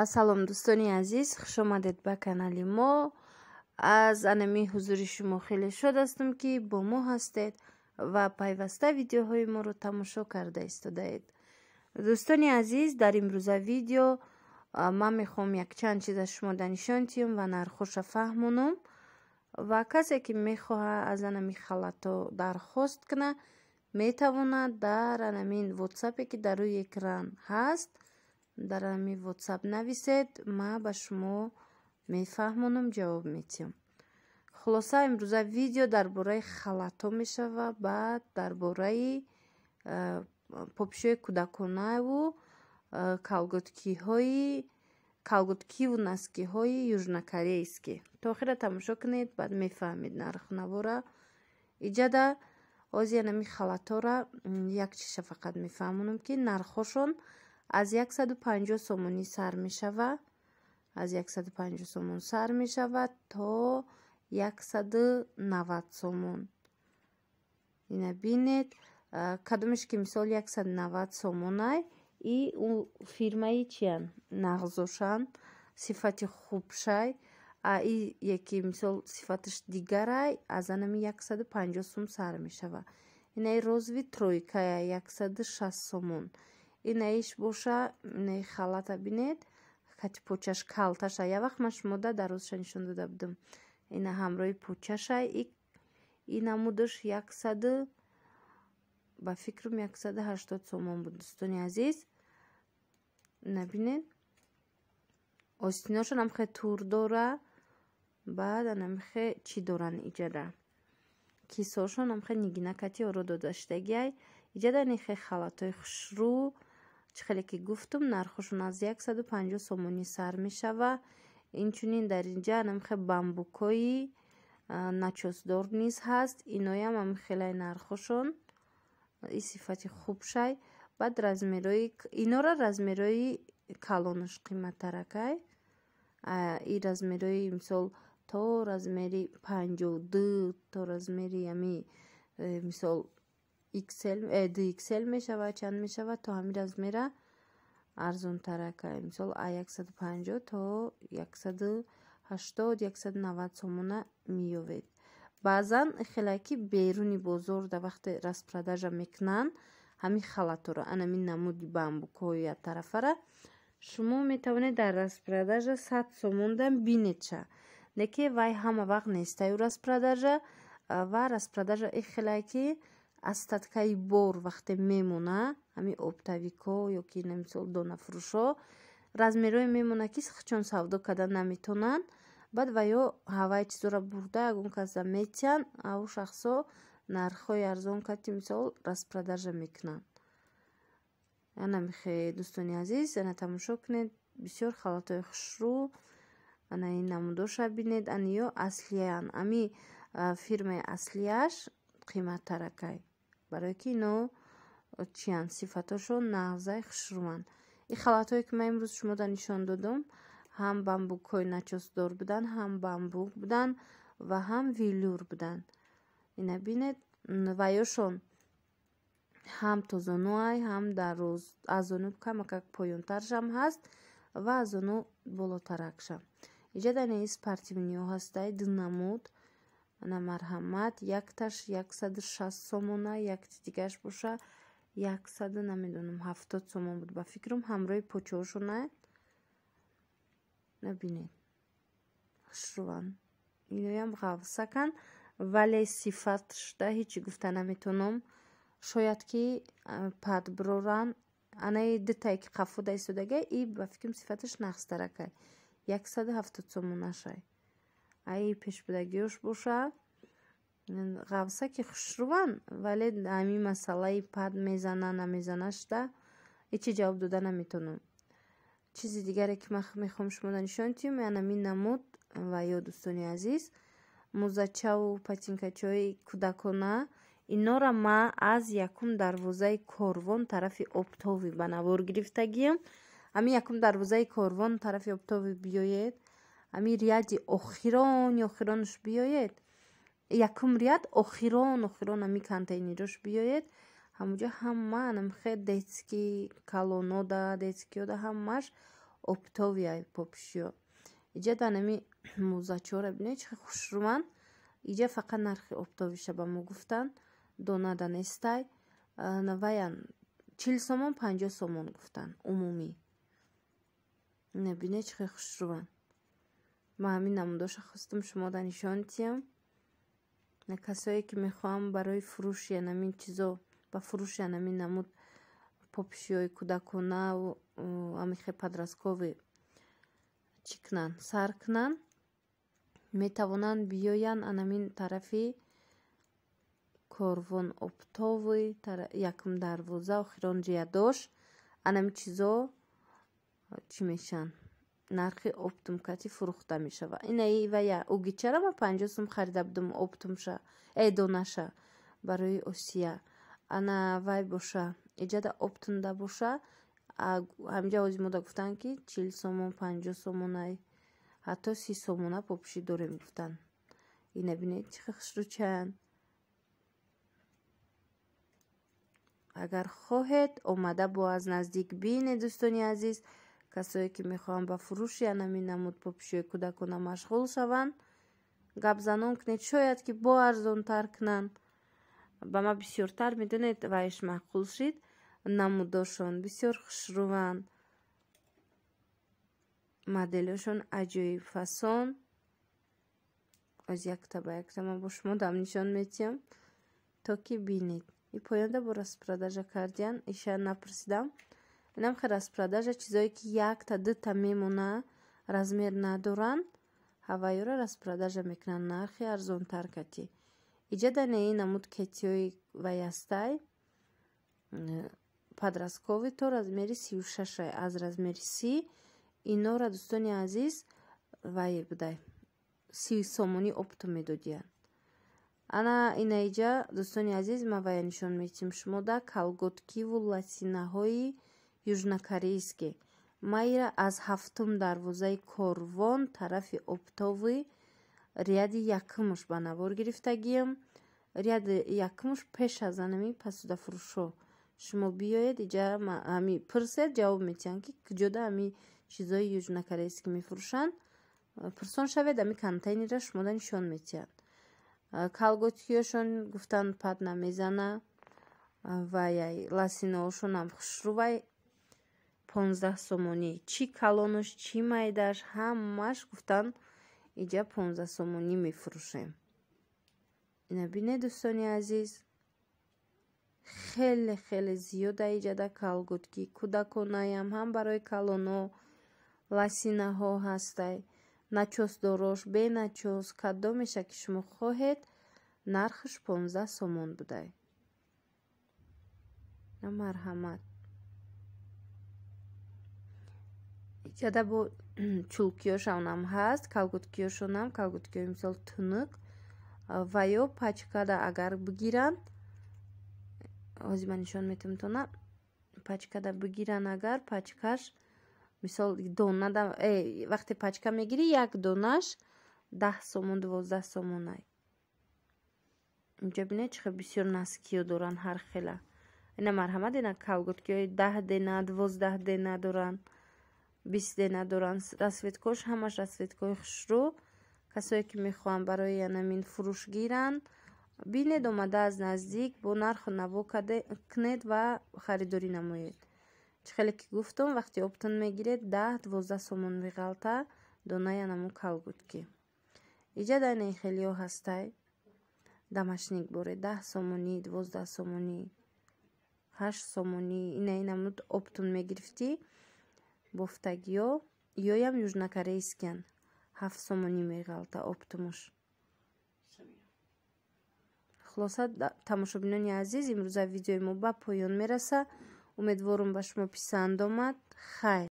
Ассалом дӯстони азиз, хушомадед ба канали мо. Аз анами ҳузури шумо хеле шод ҳастам ки бо мо ҳастед ва пайваста видеоҳои моро тамошо карда истодаед. Дӯстони азиз, дар имрӯза видео ман мехоҳам якчанд чиз аз шумо нишон диҳам ва нархоша фаҳмонам ва касе ки мехоҳад аз анами халато дархост кунад метавонад дар анамин ватсапе ки дар рӯи экран ҳаст дар ами ватсап нависед, ма ба шумо мефаҳмонам, ҷавоб медиҳам. Хулоса имрӯза видео дар бораи халато мешавад, баъд дар бораи попишои кӯдаконаву калготкиву наскиҳои южнокорейскӣ. То охира тамошо кунед, баъд мефаҳмед нархнавора. Иҷада ози анами халатора як чиша фақат мефаҳмонам ки нархошон аз 150 сомонӣ сар мешавад, аз 150 сомон сар мешавад то 190 сомон. Ина бинед, кадомеш ки мисол 190 сомонай, и фирмаи чиян нағзошан, сифати хубшай, и яки мисол сифаташ дигарай, аз анами 150 сом сар мешавад. Инаи розви тройкая 160 сомон. Инаиш боша, инаи халата бинед, кати почаш калташа. Я вақт ман шумода дарозша нишон дода будам. Ина ҳамроҳи почаша, и намудаш 100, ба фикрам 180 сомон буд. Дӯстони азиз, ина бинед, остиношон ҳам хеле тур дора, баъд анамихе чӣ доран иҷада. Кисошон ҳам хеле нигинакати оро додаштагиай. Иҷада ини хеле халатои хушрӯ, чӣ хеле ки гуфтум, нархошон аз 150 сомонӣ сар мешавад. Инчунин дар инҷа анамихе бамбукои начосдор низ ҳаст. Иноям ҳам хеле нархошон и сифати хубшай. Баъд размерои инора размерои калонаш қиматтаракай. И размерои мисол то размери 52 то размери ами мисол XL, DXL мешавад, чанд мешавад, то ҳамин размера арзонтаракай. Мисол А150 то 180-190 сомона меёвед. Баъзан хелаки беруни бозор да вақте распродажа мекунанд ҳамин халатора, анамин намуди бамбукҳои тарафара шумо метавонед дар распродажа 100 сомон дам бинедша. Леки вай ҳама вақт нестаю распродажа ва распродажа хелаки астаткаи бор вақте мемона, ҳамин оптавико ёки намисол донафурӯшо размерои мемона ки чун савдо карда наметонанд. Баъд ваё ҳаваи чизора бурда ягон каса метиҳанд, ав шахсо нархҳои арзон кати мисол распродажа мекунанд. Ана мехе дӯстони азиз, ана тамошо кунед, бисёр халатои хушрӯ, ана ин намудоша бинед, ани ё аслиян, ами фирмаи аслияш қиматтаракай, барое ки ино чиян сифатошон нағзаи хушрӯанд. И халатое ки ман имрӯз шумода нишон додам, ҳам бамбукҳои начосдор буданд, ҳам бамбук буданд ва ҳам велюр буданд. Ина бинед, ваёшон ҳам то зонуай, ҳам дароз, аз зону камакак поёнтаршам ҳаст ва аз зону болотаракшам. Иҷада ин спортивниҳо ҳастай ду намуд. Ана марҳамат, якташ 160 сомона, якти дигараш боша 100 намедонам 70 сомон буд. Ба фикрам ҳамроҳи почаҳошонай. Набинед, хушрӯван. Иноям ғафсакан, вале сифатшда ҳичи гуфта наметонам. Шояд ки пад броран, анаи дитае ки қафода истодагай, и ба фикрам сифаташ нақстаракай 170 сомонашай. Ай пешбудагиёш боша ғафсаки хушрӯван, вале ҳамин масъалаи пад мезана намезанашда ҳичи ҷавоб дода наметонам. Чизи дигаре ки ман мехоҳам шумода нишон диҳам, анамин намуд ва ё дӯстони азиз, музачаву патинкачаҳои кӯдакона, инора ма аз якум дарвозаи корвон тарафи Оптови ба навор гирифтагиям. ҳамин якум дарвозаи корвон тарафи Оптови биёед, ҳамин ряди охиронаш биёед, якум ряд охирон ҳамин контейнерош биёед, ҳамуҷа ҳама анамихе детски калонода, детскиёда ҳамаш оптовия попшиё. Иҷа данами мӯзачора бинед чӣ хушрӯванд. Иҷа фақат нархи оптовиша ба мо гуфтанд. Дона данестай ваян 40 сомон 50 сомон гуфтанд умумӣ. ина бинед чӣ хушрӯванд. ма ҳамин намудоша хостам шумода нишон диҳам. касое ки мехоҳам барои фурӯши анамин чизо ба фурӯши анамин намуд попшиёи кӯдакона амихе подростковӣ чӣ кунанд сар кунанд, метавонанд биёянд анамин тарафи корвон оптовӣ якум дарвоза охирон риядош анамин чизо чӣ мешаванд нархи оптумкати фурӯхта мешавад. Инаи вая угичара ма 50 сум харида будам оптумша донаша барои осия. Ана вай боша иҷада оптунда боша ҳамҷа ози мода гуфтанд ки 40 сомон 50 сомонай ҳатто 30 сомона попши дорем гуфтанд. Ина бинед чӣ хушрӯчанд. агар хоҳед омада бо аз наздик бинед дӯстони азиз. касое ки мехоҳанд ба фурӯши анамин намуд попшиёи кӯдакона машғул шаванд гап занон кунед шояд ки бо арзонтар кунанд. ба ма бисёртар медонед вайш маъқул шид. намудошон бисёр хушрӯванд, моделошон аҷоиб фасон. аз якта ба якта ман бо шумо дам нишон метиҳам то ки бинед. И поёнда бо распродажа кардиян иша напурсидам. инам хе распродажа чизое ки якта дута мемона размер надоранд ҳавайёра распродажа мекунанд нархи арзонтар кати. иҷа данаи намуд кетиёи ваястай подростковӣ то размери 36 аз размери 30 инора дӯстони азиз вае будай 30 сомонӣ оптум медодиянд. ана ина иҷа дӯстони азиз ма вая нишон метиҳам шумода калготкиву лосинаҳои южнокорейské. майра аз 7 дарвозаи корвон тарафи оптовӣ ряди якумуш ба навор гирифтагиям. ряди якумуш пеш аз анами пасудафурӯшҳо. шумо биёед иҷа ҳами пурсед ҷавоб метиҳанд ки куҷода ҳами чизои южнокорейské мефурӯшанд. пурсон шавед ҳами контейнера шумода нишон метиҳанд. калготкиёшон гуфтанд пад намезана ваяй ласинаошон ҳам хушрӯвай 15 сомонӣ чӣ калонош чӣ майдаш ҳамаш гуфтанд иҷа 15 сомонӣ мефурӯшем. ина бинед дӯстони азиз хеле хеле зиёда иҷада калготки кӯдаконаям ҳам барои калоно ласинаҳо ҳастай начосдорош беначос кадомеша ки шумо хоҳед нархаш 15 сомон будай. марҳамат. иҷада бо чулкиёшонам ҳаст калготкиёшонам калготкиёи мисол тунук ва ё пачкада агар бигиранд ҳози ман нишон метам тона пачкада бигиранд агар пачкаш мисол донада вақте пачка мегирӣ як донаш 10 сомон 12 сомонай. инҷа бинед чӣ бисёр наскиё доранд ҳар хела. ина марҳамат ина калготкиёи 10 дена 12 дена доранд 20 дена доранд. расветкош ҳамаш расветкои хушрӯ. касое ки мехоҳанд барои анамин фурӯш гиранд бинед омада аз наздик бо нарху наво кунед ва харидорӣ намоед. чӣ хеле ки гуфтам вақти оптун мегиред 10-12 сомон меғалта донаи анаму калготки. иҷа дайнаи хелиё ҳастай дамашник боре 10 сомонӣ 12 сомонӣ 8 сомонӣ инамуд оптун мегирифтӣ бофтагиё ёям южнокорейскиян 7 сомонӣ меғалта оптумуш. хулоса тамошобинони азиз имрӯза видеои мо ба поён мераса. умедворам ба шумо писанд омад. хайр.